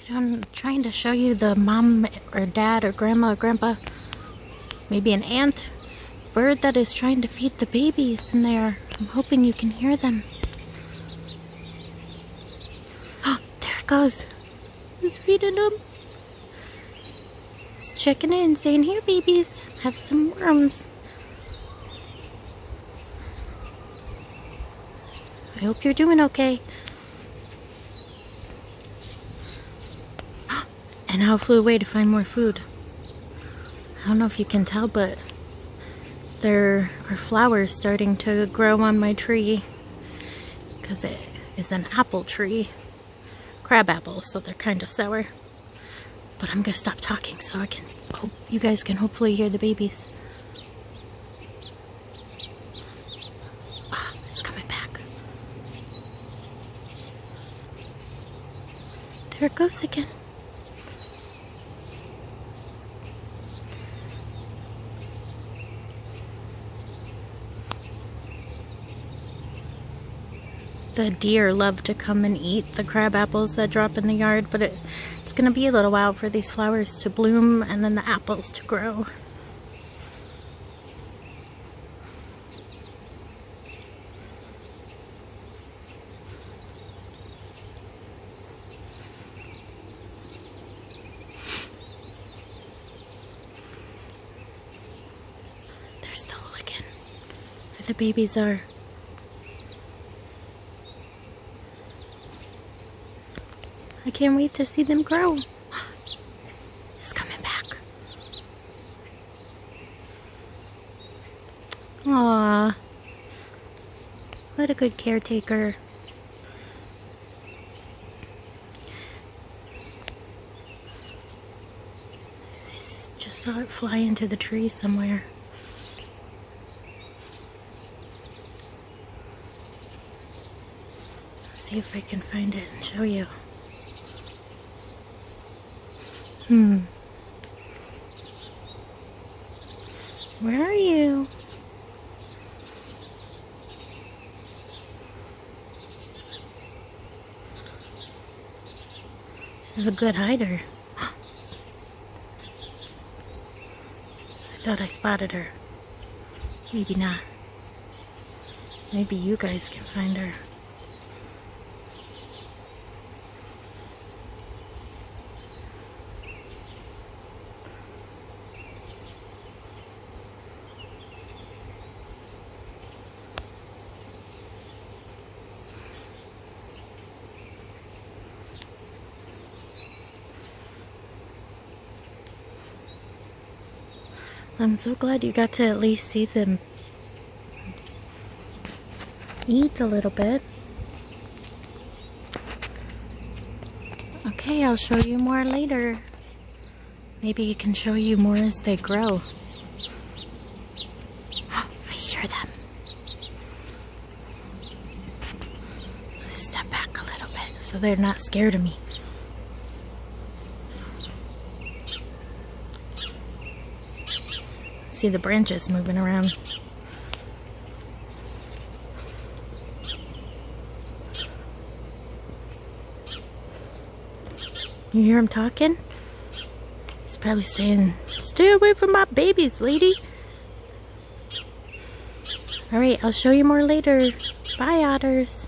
I'm trying to show you the mom or dad or grandma or grandpa, maybe an aunt, bird that is trying to feed the babies in there. I'm hoping you can hear them. Oh, there it goes. He's feeding them. He's checking in, saying, "Here, babies, have some worms." I hope you're doing okay. And now flew away to find more food. I don't know if you can tell, but there are flowers starting to grow on my tree because it is an apple tree. Crab apples, so they're kind of sour. But I'm gonna stop talking so I can hope you guys can hopefully hear the babies. Ah, it's coming back. There it goes again. The deer love to come and eat the crab apples that drop in the yard, but it's going to be a little while for these flowers to bloom and then the apples to grow. There's the hooligan where the babies are. I can't wait to see them grow. It's coming back. Aww. What a good caretaker. Just saw it fly into the tree somewhere. Let's see if I can find it and show you. Where are you? She's a good hider. I thought I spotted her. Maybe not. Maybe you guys can find her. I'm so glad you got to at least see them eat a little bit. Okay, I'll show you more later. Maybe I can show you more as they grow. I hear them. Let's step back a little bit so they're not scared of me. See the branches moving around. You hear him talking? He's probably saying, "Stay away from my babies, lady." Alright, I'll show you more later. Bye, otters.